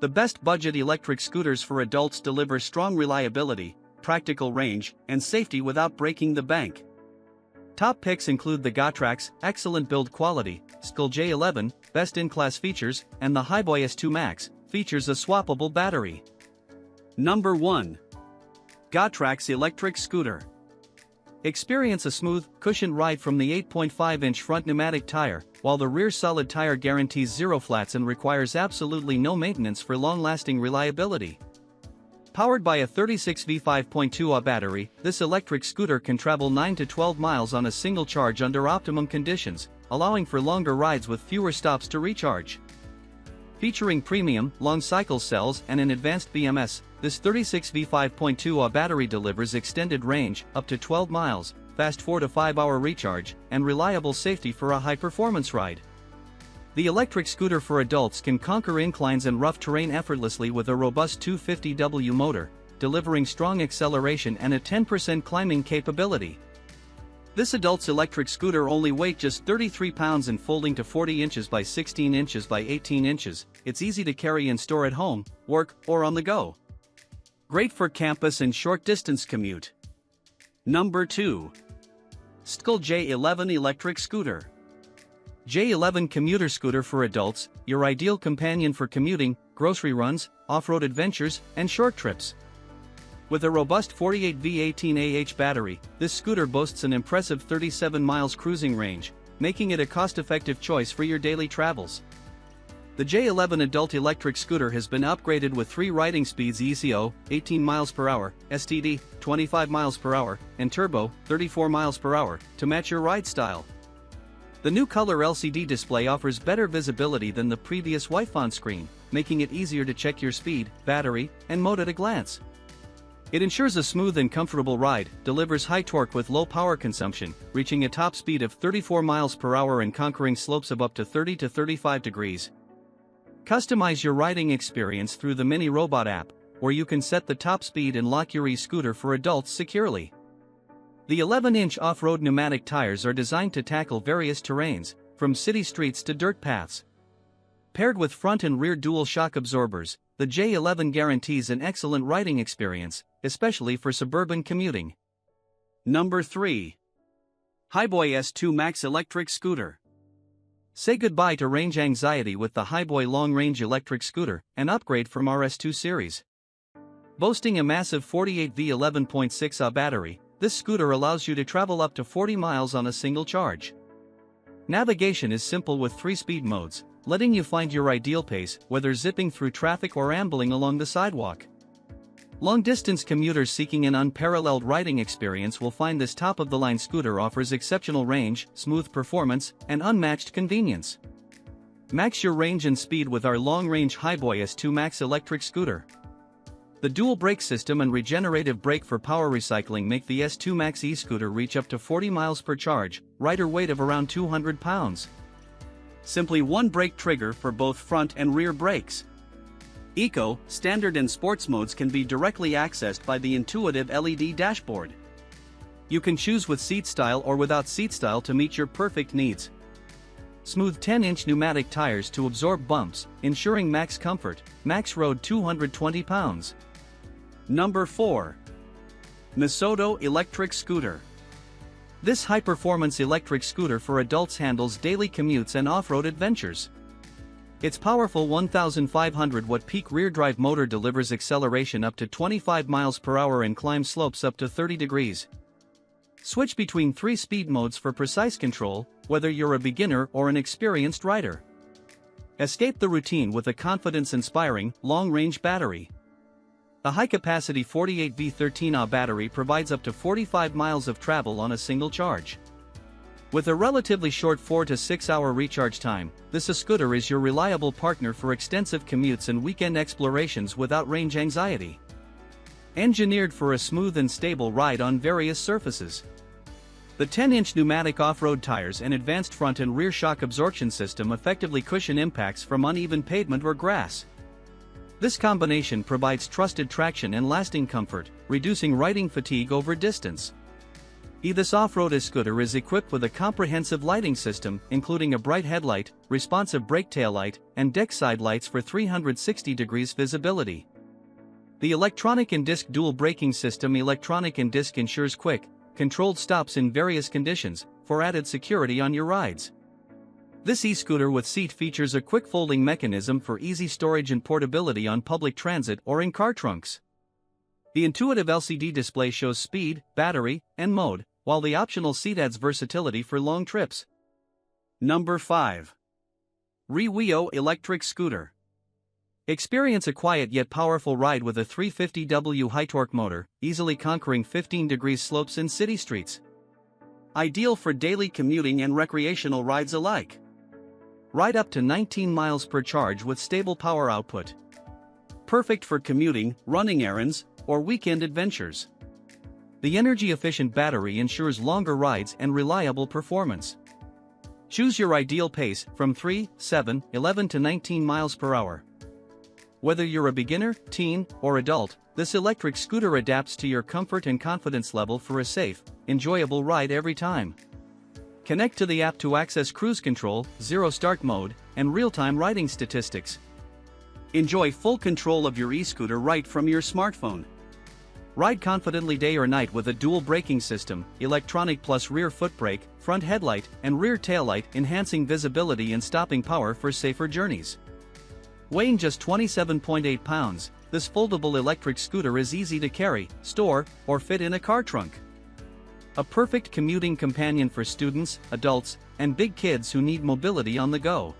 The best budget electric scooters for adults deliver strong reliability, practical range, and safety without breaking the bank. Top picks include the Gotrax, excellent build quality, Sttkle J11, best-in-class features, and the Hiboy S2 Max, features a swappable battery. Number 1. Gotrax Electric Scooter. Experience a smooth, cushioned ride from the 8.5-inch front pneumatic tire, while the rear solid tire guarantees zero flats and requires absolutely no maintenance for long-lasting reliability. Powered by a 36V 5.2Ah battery, this electric scooter can travel 9 to 12 miles on a single charge under optimum conditions, allowing for longer rides with fewer stops to recharge. Featuring premium, long-cycle cells and an advanced BMS, this 36V 5.2Ah battery delivers extended range, up to 12 miles, fast 4 to 5 hour recharge, and reliable safety for a high-performance ride. The electric scooter for adults can conquer inclines and rough terrain effortlessly with a robust 250W motor, delivering strong acceleration and a 10% climbing capability. This adult's electric scooter only weighs just 33 pounds and folding to 40 inches by 16 inches by 18 inches, it's easy to carry and store at home, work, or on the go. Great for campus and short-distance commute. Number 2. Sttkle J11 Electric Scooter. J11 commuter scooter for adults, your ideal companion for commuting, grocery runs, off-road adventures, and short trips. With a robust 48V18Ah battery, this scooter boasts an impressive 37 miles cruising range, making it a cost-effective choice for your daily travels. The J11 adult electric scooter has been upgraded with 3 riding speeds: ECO, 18 miles per hour, STD, 25 miles per hour, and Turbo, 34 miles per hour, to match your ride style. The new color LCD display offers better visibility than the previous white font screen, making it easier to check your speed, battery, and mode at a glance. It ensures a smooth and comfortable ride, delivers high torque with low power consumption, reaching a top speed of 34 miles per hour and conquering slopes of up to 30 to 35 degrees. Customize your riding experience through the Mini Robot app, where you can set the top speed and lock your e-scooter for adults securely. The 11-inch off-road pneumatic tires are designed to tackle various terrains, from city streets to dirt paths. Paired with front and rear dual shock absorbers, the J11 guarantees an excellent riding experience, especially for suburban commuting. Number 3. Hiboy S2 Max Electric Scooter. Say goodbye to range anxiety with the Hiboy long-range electric scooter, an upgrade from our S2 series. Boasting a massive 48V 11.6Ah battery, this scooter allows you to travel up to 40 miles on a single charge. Navigation is simple with 3 speed modes, letting you find your ideal pace, whether zipping through traffic or ambling along the sidewalk. Long-distance commuters seeking an unparalleled riding experience will find this top-of-the-line scooter offers exceptional range, smooth performance, and unmatched convenience. Max your range and speed with our long-range Hiboy S2 Max electric scooter. The dual brake system and regenerative brake for power recycling make the S2 Max e-scooter reach up to 40 miles per charge, rider weight of around 200 pounds. Simply one brake trigger for both front and rear brakes. Eco, Standard and Sports modes can be directly accessed by the intuitive LED dashboard. You can choose with seat style or without seat style to meet your perfect needs. Smooth 10-inch pneumatic tires to absorb bumps, ensuring max comfort, max road 220 pounds. Number 4. Misodo Electric Scooter. This high-performance electric scooter for adults handles daily commutes and off-road adventures. Its powerful 1,500-watt peak rear-drive motor delivers acceleration up to 25 miles per hour and climbs slopes up to 30 degrees. Switch between 3 speed modes for precise control, whether you're a beginner or an experienced rider. Escape the routine with a confidence-inspiring, long-range battery. A high-capacity 48V 13Ah battery provides up to 45 miles of travel on a single charge. With a relatively short 4 to 6 hour recharge time, this scooter is your reliable partner for extensive commutes and weekend explorations without range anxiety. Engineered for a smooth and stable ride on various surfaces. The 10-inch pneumatic off-road tires and advanced front and rear shock absorption system effectively cushion impacts from uneven pavement or grass. This combination provides trusted traction and lasting comfort, reducing riding fatigue over distance. This off-road e-scooter is equipped with a comprehensive lighting system, including a bright headlight, responsive brake taillight, and deck side lights for 360 degrees visibility. The electronic and disc dual braking system. Electronic and disc ensures quick, controlled stops in various conditions, for added security on your rides. This e-scooter with seat features a quick folding mechanism for easy storage and portability on public transit or in car trunks. The intuitive LCD display shows speed, battery, and mode, while the optional seat adds versatility for long trips. Number 5. Riuiio Electric Scooter. Experience a quiet yet powerful ride with a 350W high-torque motor, easily conquering 15-degree slopes in city streets. Ideal for daily commuting and recreational rides alike. Ride up to 19 miles per charge with stable power output. Perfect for commuting, running errands, or weekend adventures. The energy-efficient battery ensures longer rides and reliable performance. Choose your ideal pace from 3, 7, 11 to 19 miles per hour. Whether you're a beginner, teen, or adult, this electric scooter adapts to your comfort and confidence level for a safe, enjoyable ride every time. Connect to the app to access cruise control, zero start mode, and real-time riding statistics. Enjoy full control of your e-scooter right from your smartphone. Ride confidently day or night with a dual braking system, electronic plus rear foot brake, front headlight, and rear taillight, enhancing visibility and stopping power for safer journeys. Weighing just 27.8 pounds, this foldable electric scooter is easy to carry, store, or fit in a car trunk. A perfect commuting companion for students, adults, and big kids who need mobility on the go.